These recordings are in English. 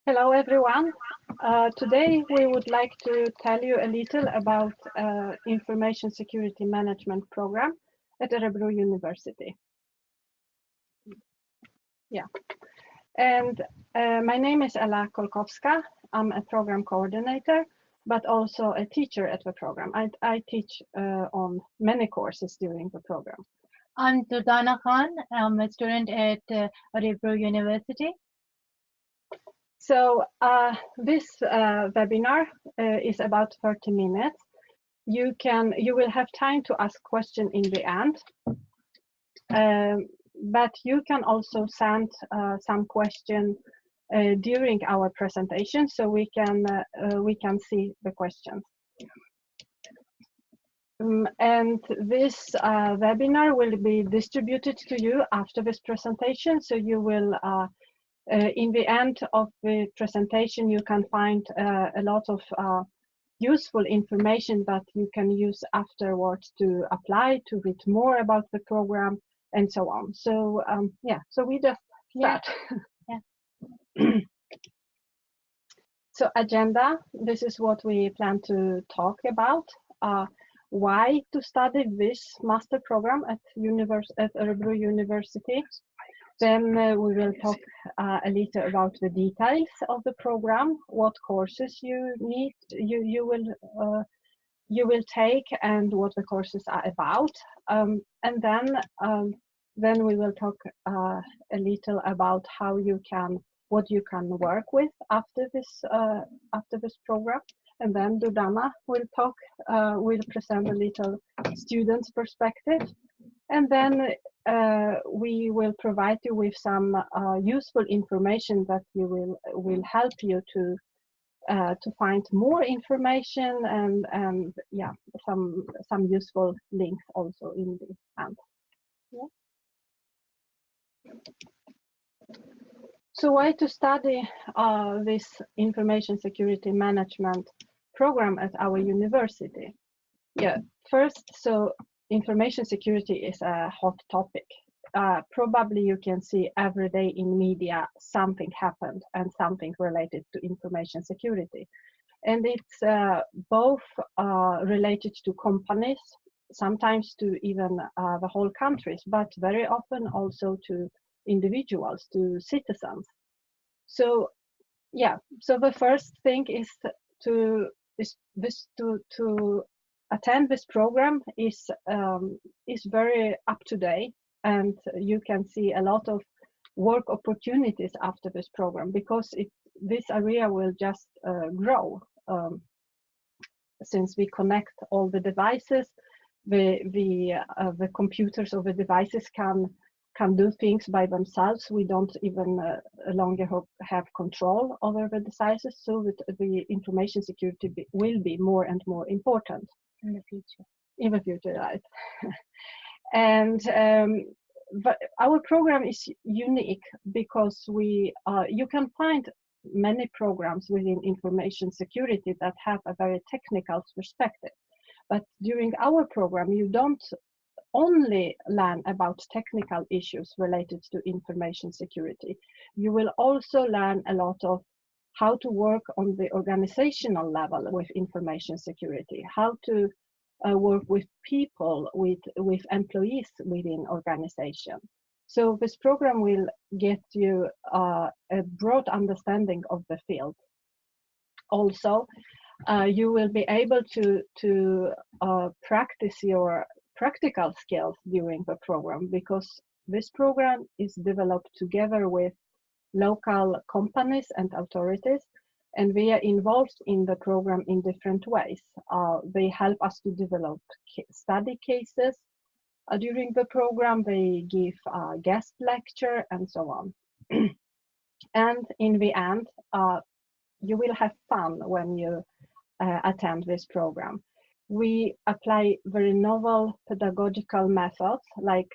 Hello everyone. Today we would like to tell you a little about Information Security Management program at Orebro University. And my name is Ella Kolkowska. I'm a program coordinator, but also a teacher at the program. I teach on many courses during the program. I'm Durdana Khan. I'm a student at Orebro University. So this webinar is about 30 minutes. You will have time to ask questions in the end, but you can also send some questions during our presentation, so we can see the questions. And this webinar will be distributed to you after this presentation, so you will. In the end of the presentation, you can find a lot of useful information that you can use afterwards to apply, to read more about the program, and so on. So so we just start. Yeah. So agenda, this is what we plan to talk about. Why to study this master program at Orebro University. Then we will talk a little about the details of the program, what courses you need, you will take, and what the courses are about. And then we will talk a little about what you can work with after this program. And then Durdana will present a little student's perspective. And then we will provide you with some useful information that will help you to find more information and yeah, some useful links also in the end. Yeah. So why to study this information security management program at our university? Yeah, first, so information security is a hot topic. Probably you can see every day in media something happened and something related to information security. And it's both related to companies, sometimes to even the whole countries, but very often also to individuals, to citizens. So yeah, so the first thing is to attend this program is very up to date, and you can see a lot of work opportunities after this program, because this area will just grow since we connect all the devices. The computers or the devices can do things by themselves. We don't even longer have control over the devices, so the information security will be more and more important In the future. In the future, right? And our program is unique because you can find many programs within information security that have a very technical perspective. But during our program, you don't only learn about technical issues related to information security. You will also learn a lot of how to work on the organizational level with information security, how to work with people, with employees within organization. So this program will get you a broad understanding of the field. Also, you will be able to practice your practical skills during the program, because this program is developed together with local companies and authorities, and we are involved in the program in different ways. They help us to develop study cases during the program. They give a guest lecture and so on. And in the end, you will have fun when you attend this program. We apply very novel pedagogical methods like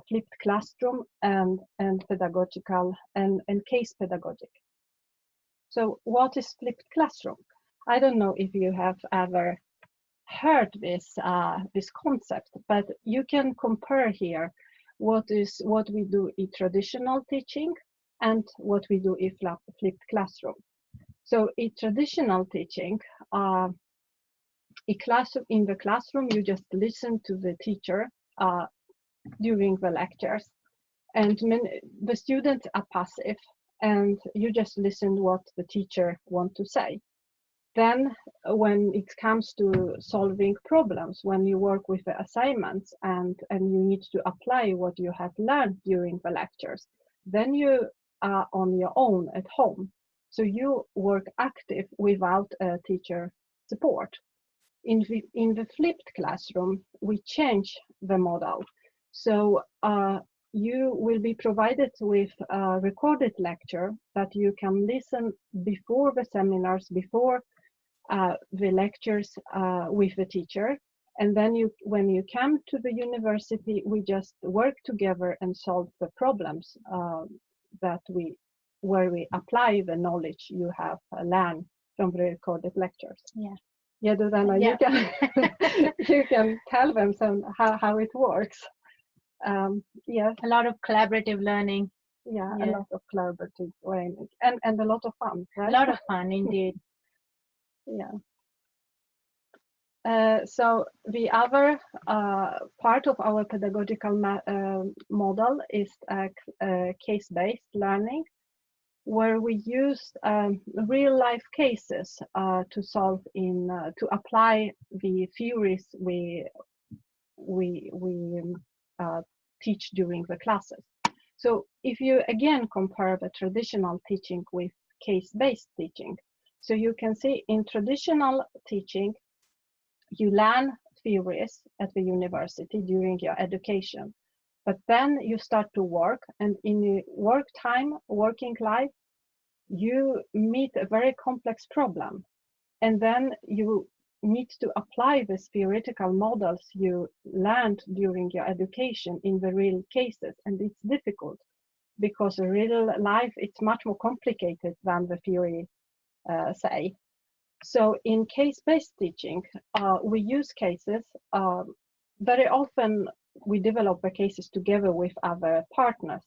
flipped classroom and pedagogical and case pedagogic. So what is flipped classroom? I don't know if you have ever heard this concept, but you can compare here what we do in traditional teaching and what we do in flipped classroom. So in traditional teaching, in the classroom, you just listen to the teacher during the lectures, and the students are passive, and you just listen what the teacher want to say. Then when it comes to solving problems, when you work with the assignments and you need to apply what you have learned during the lectures, then you are on your own at home. So you work active without a teacher support. In the flipped classroom, we change the model. So you will be provided with a recorded lecture that you can listen before the seminars, before the lectures with the teacher. And then when you come to the university, we just work together and solve the problems where we apply the knowledge you have learned from the recorded lectures. Yeah, Durdana, Yeah. you can tell them how it works. Yes. A lot of collaborative learning. Yeah, a lot of collaborative learning and a lot of fun, right? A lot of fun, indeed. Yeah. So the other part of our pedagogical model is case-based learning, where we use real-life cases to solve to apply the theories we teach during the classes. So if you again compare the traditional teaching with case-based teaching, so you can see in traditional teaching, you learn theories at the university during your education, but then you start to work, and in your working life, you meet a very complex problem, and then you need to apply the theoretical models you learned during your education in the real cases, and it's difficult because real life, it's much more complicated than the theory say. So in case-based teaching, we use cases. Very often we develop the cases together with other partners,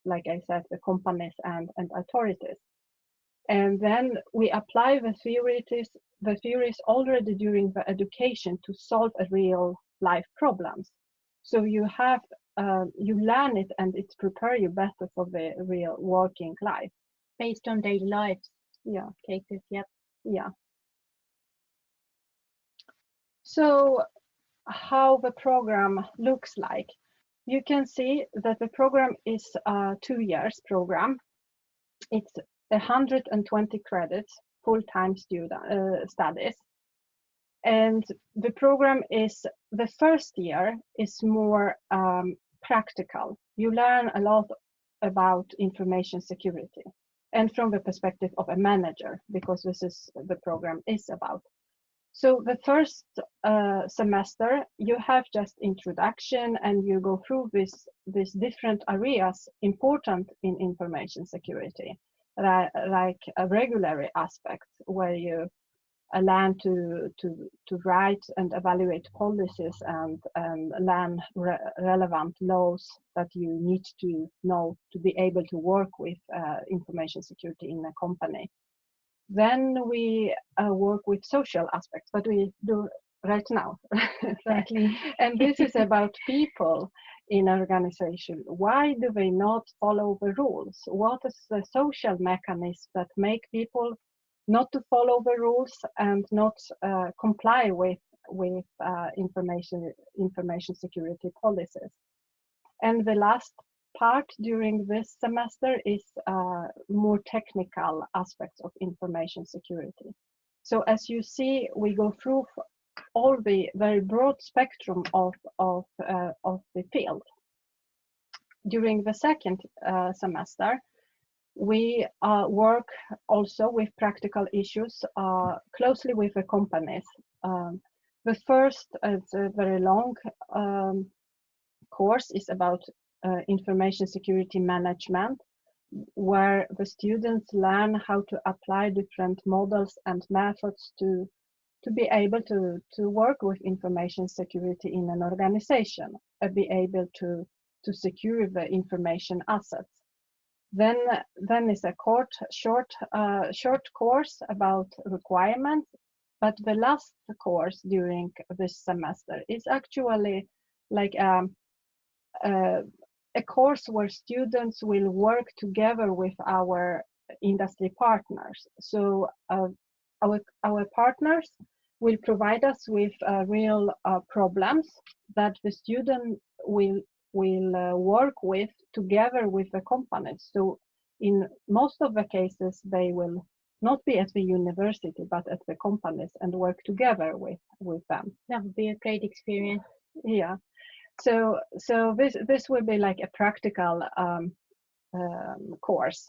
like I said, the companies and authorities. And then we apply the theories already during the education to solve a real life problems. So you learn it, and it prepare you better for the real working life. Based on daily lives. Yeah. Cases, yep. Yeah. So how the program looks like. You can see that the program is a 2 years program. It's 120 credits, full-time studies. And the program the first year is more practical. You learn a lot about information security, and from the perspective of a manager, because this is the program is about. So the first semester, you have just introduction, and you go through these different areas important in information security, like regular aspects where you learn to write and evaluate policies and learn relevant laws that you need to know to be able to work with information security in a company. Then we work with social aspects, but we do right now. Exactly. And this is about people in an organization. Why do they not follow the rules? What is the social mechanism that make people not to follow the rules and not comply with information security policies? And the last part during this semester is more technical aspects of information security. So as you see, we go through all the very broad spectrum of the field. During the second semester, we work also with practical issues closely with the companies. The first, it's a very long course, is about information security management, where the students learn how to apply different models and methods to be able to work with information security in an organization, and be able to secure the information assets. Then is a short course about requirements, but the last course during this semester is actually like a course where students will work together with our industry partners. So our partners will provide us with real problems that the student will work with together with the companies. So in most of the cases, they will not be at the university, but at the companies and work together with them. That would be a great experience. Yeah. So this will be like a practical course,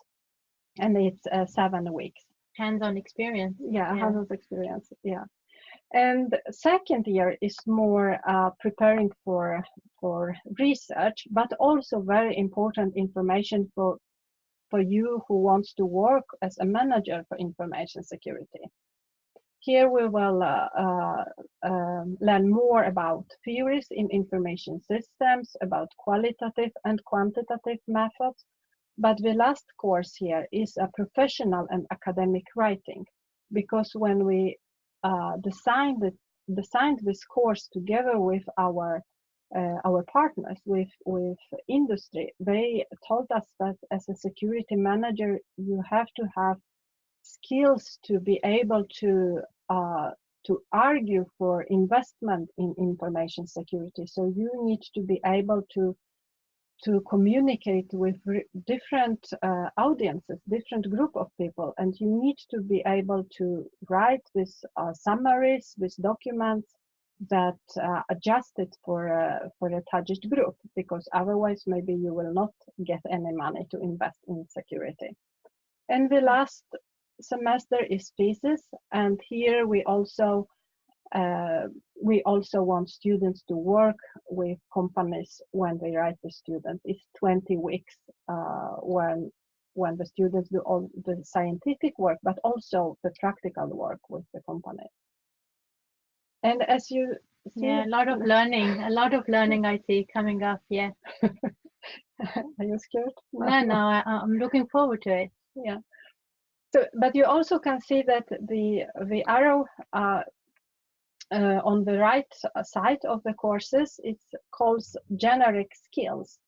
and it's 7 weeks. Hands-on experience. Yeah, hands-on experience. Yeah. And second year is more preparing for research, but also very important information for you who wants to work as a manager for information security. Here we will learn more about theories in information systems, about qualitative and quantitative methods. But the last course here is a professional and academic writing, because when we designed this course together with our partners, with industry, they told us that as a security manager, you have to have skills to be able to argue for investment in information security. So you need to be able to communicate with different audiences, different group of people, and you need to be able to write these summaries, these documents that adjusted for a target group, because otherwise maybe you will not get any money to invest in security. And the last semester is thesis, and here we also want students to work with companies when they write the student. It's 20 weeks when the students do all the scientific work, but also the practical work with the company. And as you see, a lot of learning I see coming up. Yeah. Are you scared? No, I'm looking forward to it. Yeah. So, but you also can see that the arrow on the right side of the courses, it calls generic skills.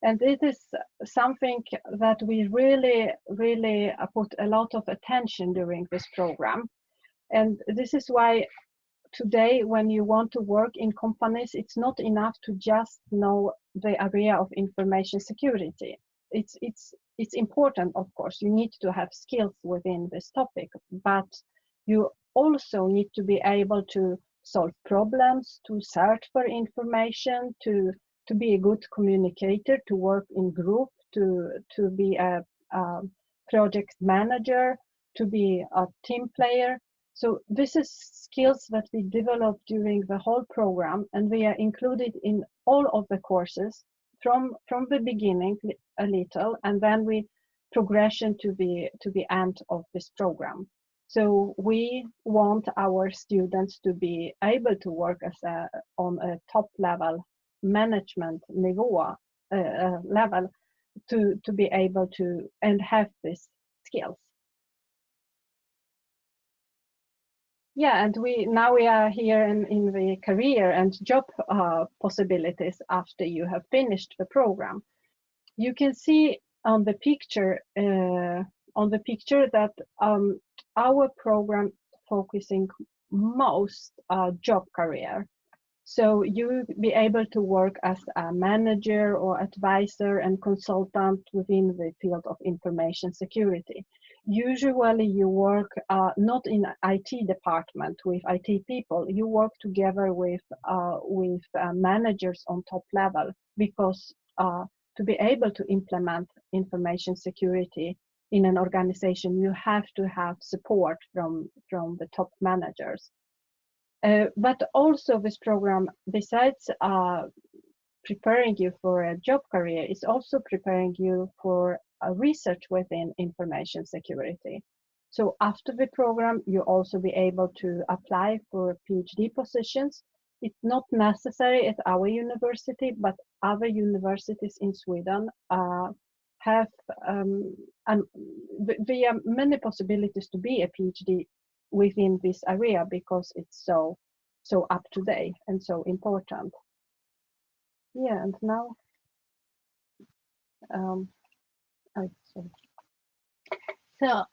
And it is something that we really put a lot of attention during this program. And this is why today, when you want to work in companies, it's not enough to just know the area of information security. It's important, of course, you need to have skills within this topic, but you also need to be able to solve problems, to search for information, to be a good communicator, to work in group, to be a project manager, to be a team player. So this is skills that we develop during the whole program, and we are included in all of the courses from the beginning a little, and then we progression to the end of this program. So we want our students to be able to work on a top level management level to be able to and have these skills. Yeah, and now we are here in the career and job possibilities after you have finished the program. You can see on the picture that our program focusing most job career. So you will be able to work as a manager or advisor and consultant within the field of information security. Usually you work not in IT department with IT people, you work together with managers on top level, because to be able to implement information security in an organization, you have to have support from the top managers. But also this program, besides preparing you for a job career, is also preparing you for research within information security. So after the program, you also be able to apply for PhD positions. It's not necessary at our university, but other universities in Sweden have we have many possibilities to be a PhD within this area because it's so up to date and so important. Yeah, and now sorry. So,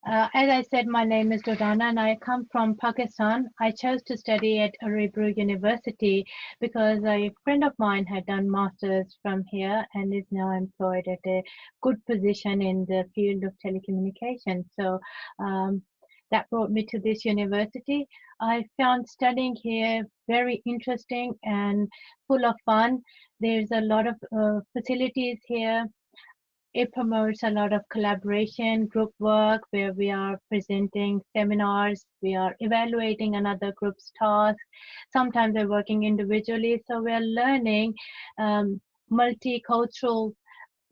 as I said, my name is Durdana and I come from Pakistan. I chose to study at Orebro University because a friend of mine had done masters from here and is now employed at a good position in the field of telecommunications. So that brought me to this university. I found studying here very interesting and full of fun. There's a lot of facilities here. It promotes a lot of collaboration, group work, where we are presenting seminars, we are evaluating another group's tasks. Sometimes we're working individually, so we're learning multicultural,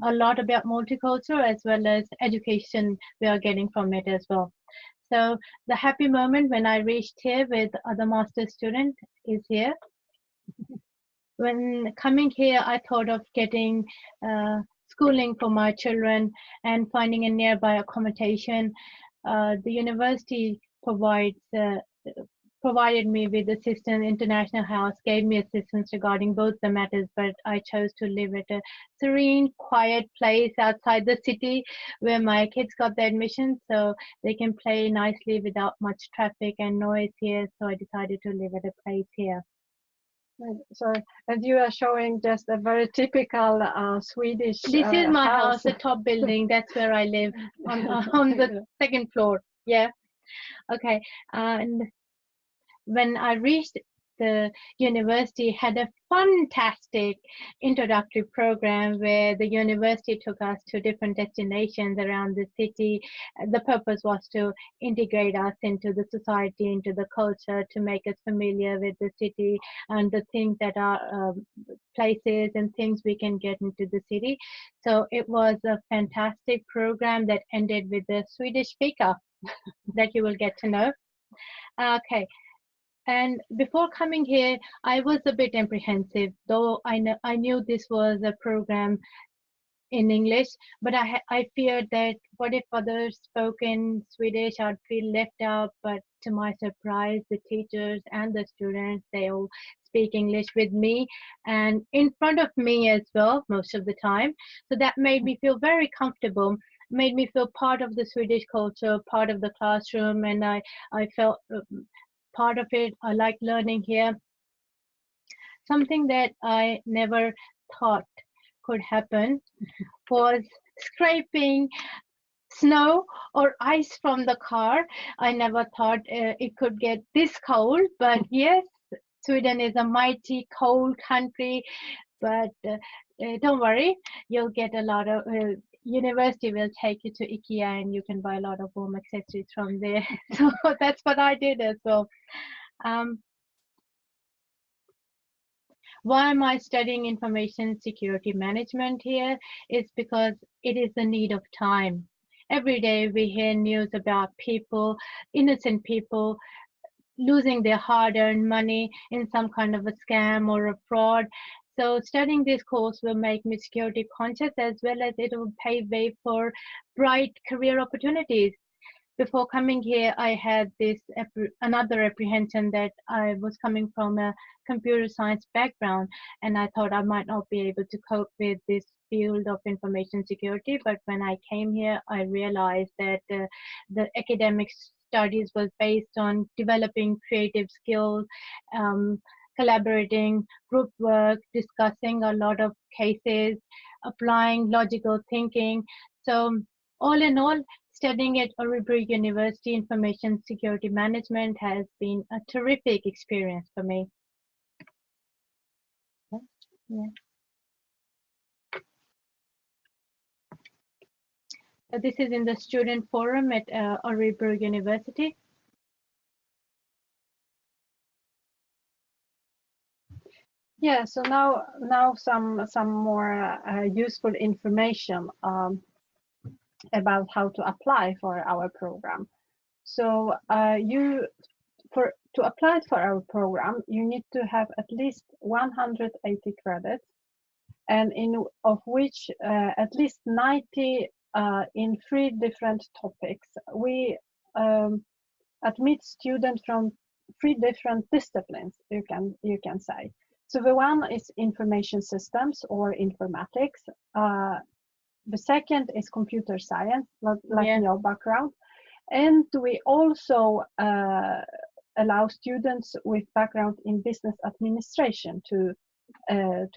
a lot about multicultural as well as education we are getting from it as well. So the happy moment when I reached here with other master student is here. When coming here, I thought of getting schooling for my children and finding a nearby accommodation. The university provided me with assistance. International House gave me assistance regarding both the matters, but I chose to live at a serene, quiet place outside the city where my kids got the admission so they can play nicely without much traffic and noise here. So I decided to live at a place here. So, and you are showing just a very typical Swedish This is my house, the top building. That's where I live on the second floor. Yeah. Okay. And when I reached the university, had a fantastic introductory program where the university took us to different destinations around the city. The purpose was to integrate us into the society, into the culture, to make us familiar with the city and the things that are places and things we can get into the city. So it was a fantastic program that ended with a Swedish speaker that you will get to know. Okay. And before coming here, I was a bit apprehensive, though I knew this was a program in English, but I feared that what if others spoke in Swedish, I'd feel left out. But to my surprise, the teachers and the students, they all speak English with me and in front of me as well, most of the time. So that made me feel very comfortable, made me feel part of the Swedish culture, part of the classroom, and I felt part of it. I like learning here. Something that I never thought could happen was scraping snow or ice from the car. I never thought it could get this cold, but yes, Sweden is a mighty cold country, but don't worry, you'll get a lot of university will take you to IKEA and you can buy a lot of home accessories from there. So that's what I did as well. Why am I studying information security management here? It's because it is the need of time. Every day we hear news about people, innocent people, losing their hard-earned money in some kind of a scam or a fraud. So studying this course will make me security conscious, as well as it will pave way for bright career opportunities. Before coming here, I had this another apprehension that I was coming from a computer science background, and I thought I might not be able to cope with this field of information security. But when I came here, I realized that the academic studies was based on developing creative skills, collaborating, group work, discussing a lot of cases, applying logical thinking. So all in all, studying at Orebro University Information Security Management has been a terrific experience for me. Yeah. So this is in the student forum at Orebro University. Yeah, so now some more useful information about how to apply for our program. So to apply for our program, you need to have at least 180 credits and of which at least 90 in 3 different topics. We admit students from 3 different disciplines, you can say. So the one is information systems or informatics. The second is computer science, like your background. And we also allow students with background in business administration to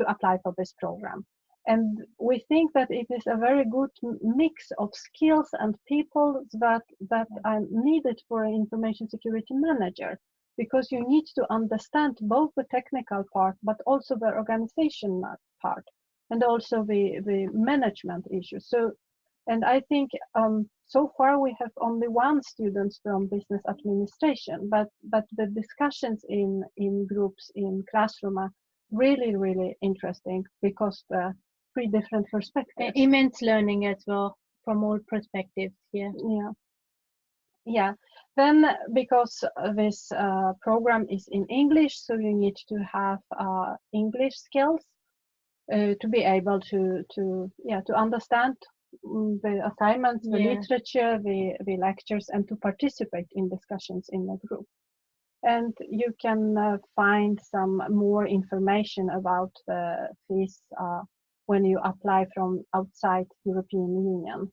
apply for this program. And we think that it is a very good mix of skills and people that are needed for an information security manager, because you need to understand both the technical part, but also the organization part, and also the management issues. So, and I think so far we have only 1 student from business administration, but the discussions in groups in classroom are really, really interesting, because the 3 different perspectives. Immense learning as well from all perspectives. Yeah. Then, because this program is in English, so you need to have English skills to be able to understand the assignments, the literature, the lectures, and to participate in discussions in the group. And you can find some more information about the fees when you apply from outside European Union.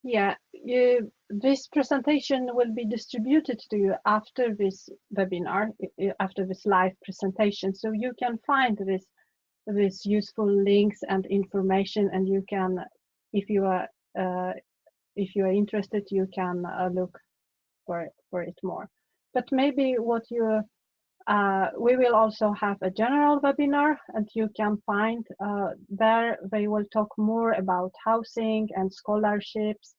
Yeah, this presentation will be distributed to you after this webinar, after this live presentation. So you can find this useful links and information, and you can, if you are interested, you can look for it more. But maybe we will also have a general webinar, and you can find there they will talk more about housing and scholarships,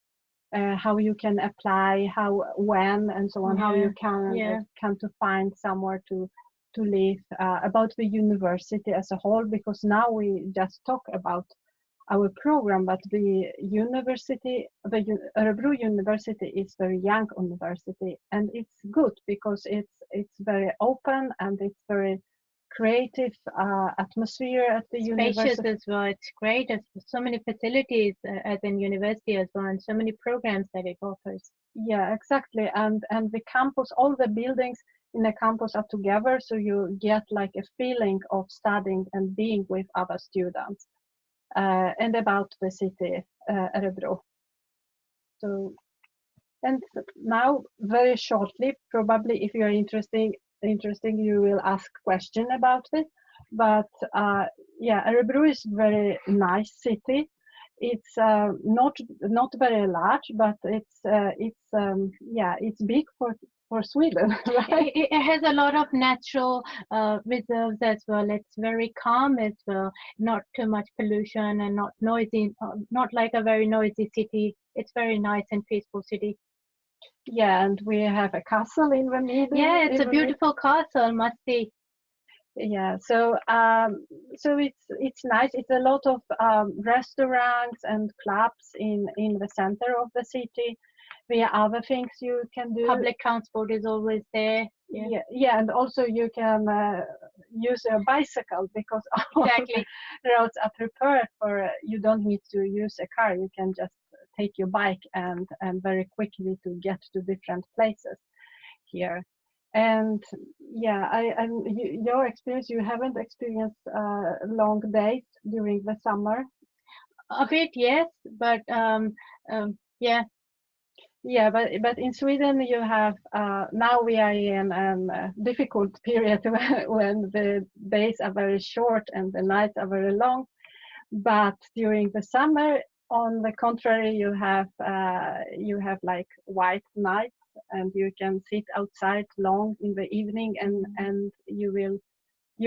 how you can apply, when, and so on, how you can to find somewhere to live, about the university as a whole, because now we just talk about our program, but the university, the Orebro University is very young university, and it's good because it's very open and it's very creative atmosphere at the university. Spacious as well. It's great. There's so many facilities at the university as well, and so many programs that it offers. Yeah, exactly. And the campus, all the buildings in the campus are together, so you get like a feeling of studying and being with other students. And about the city, Orebro. So, and now very shortly, probably if you're interesting, you will ask question about it. But yeah, Orebro is very nice city. It's not very large, but it's big for Sweden, right? It has a lot of natural reserves as well. It's very calm as well. Not too much pollution and not noisy. Not like a very noisy city. It's very nice and peaceful city. Yeah, and we have a castle in the middle. Yeah, it's a beautiful castle, must see. Yeah, so it's nice. It's a lot of restaurants and clubs in the center of the city. There are other things you can do. Public transport is always there. Yeah, and also you can use a bicycle, because all exactly. roads are prepared for. You don't need to use a car. You can just take your bike and very quickly to get to different places here. And yeah, your experience, you haven't experienced long days during the summer? A bit, yes, but yeah. Yeah, but in Sweden you have now we are in a difficult period when the days are very short and the nights are very long. But during the summer, on the contrary, you have like white nights, and you can sit outside long in the evening, and you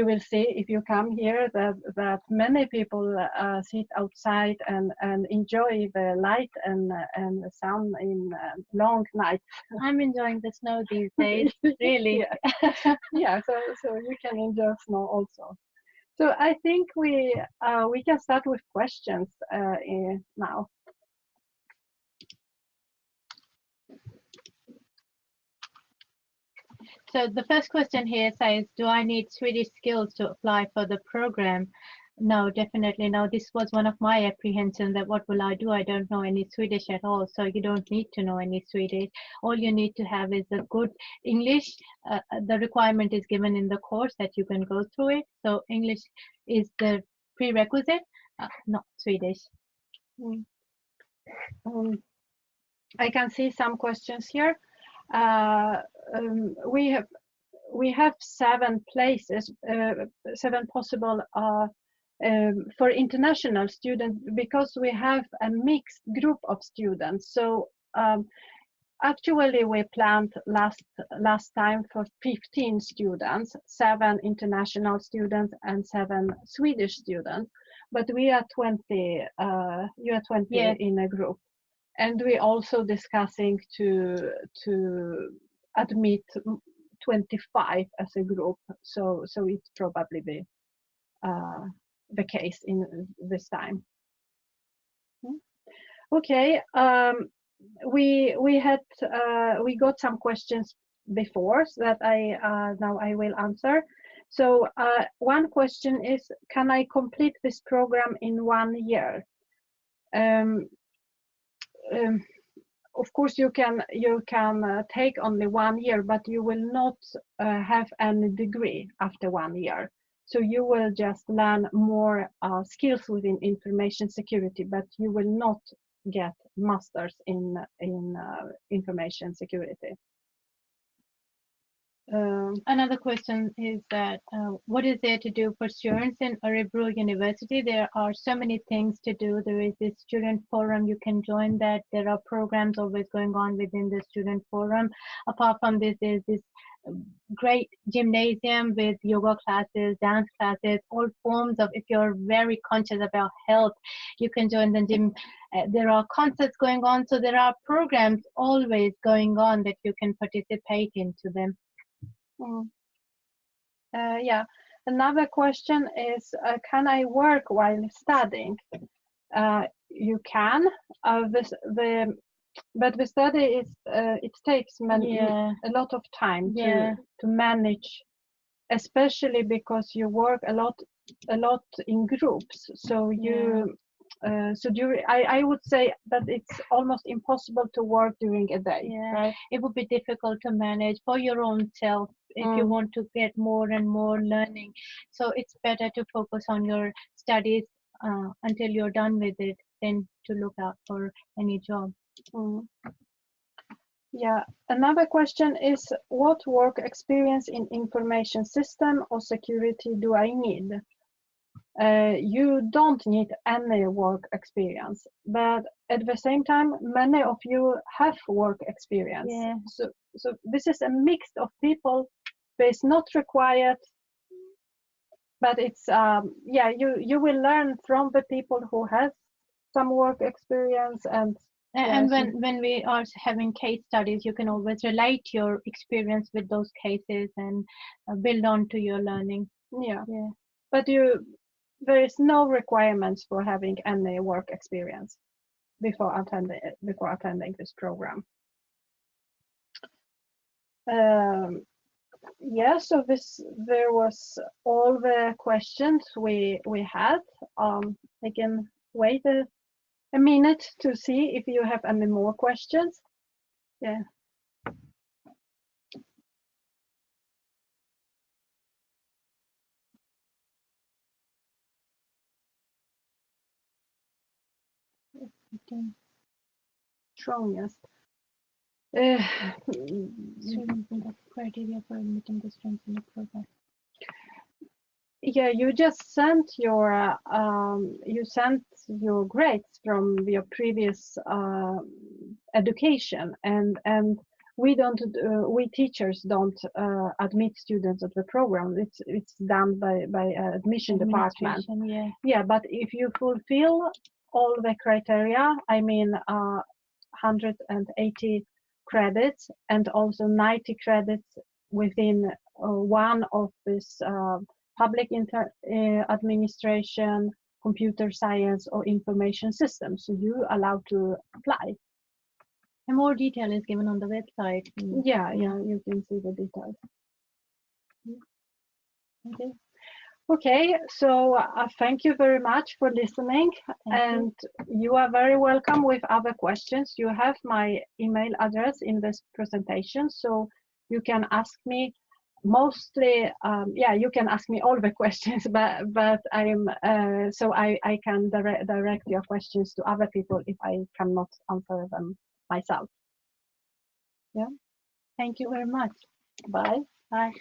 will see if you come here that many people sit outside and enjoy the light and the sun in long nights. I'm enjoying the snow these days, really. Yeah, so you can enjoy snow also. So I think we can start with questions now. So the first question here says, do I need Swedish skills to apply for the program? No, definitely no. This was one of my apprehensions, that what will I do? I don't know any Swedish at all. So you don't need to know any Swedish. All you need to have is a good English. The requirement is given in the course that you can go through it. So English is the prerequisite, not Swedish. Mm. I can see some questions here. We have 7 places, 7 possible for international students, because we have a mixed group of students. So actually we planned last time for 15 students, 7 international students and 7 Swedish students, but we are 20. You are 20 Yeah. in a group, and we also discussing to admit 25 as a group. So it probably be the case in this time. Okay, we got some questions before, so that now I will answer. So one question is, can I complete this program in 1 year? Of course you can take only 1 year, but you will not have any degree after 1 year. So you will just learn more skills within information security, but you will not get masters in information security. Another question is that what is there to do for students in Orebro University? There are so many things to do. There is this student forum, you can join that. There are programs always going on within the student forum. Apart from this, there's this great gymnasium with yoga classes, dance classes, all forms of, if you're very conscious about health, you can join the gym. There are concerts going on, so there are programs always going on that you can participate into them. Yeah, another question is, can I work while studying? You can. But the study is it takes a lot of time to manage, especially because you work a lot in groups. So I would say that it's almost impossible to work during a day. Right? It would be difficult to manage for your own self if you want to get more and more learning. So it's better to focus on your studies until you're done with it than to look out for any job. Yeah, another question is, what work experience in information system or security do I need? You don't need any work experience, but at the same time, many of you have work experience. Yeah. So this is a mix of people. It's not required, but it's you will learn from the people who has some work experience. And when we are having case studies, you can always relate your experience with those cases and build on to your learning. Yeah. But there is no requirements for having any work experience before attending this program. Yeah, so there was all the questions we had. I can wait a minute to see if you have any more questions. Yeah. Strongest. Criteria for admitting the students in the program. Yeah, you just sent your grades from your previous education, and we teachers don't admit students at the program. It's done by admission department. Yeah, but if you fulfill all the criteria, I mean 180 credits and also 90 credits within one of this public administration, computer science, or information systems. So you are allowed to apply. And more detail is given on the website. Yeah, you can see the details. Okay. Okay, so thank you very much for listening, and you are very welcome with other questions. You have my email address in this presentation, so you can ask me mostly, yeah, you can ask me all the questions, but I'm so I can direct your questions to other people if I cannot answer them myself. Yeah. Thank you very much. Bye. Bye.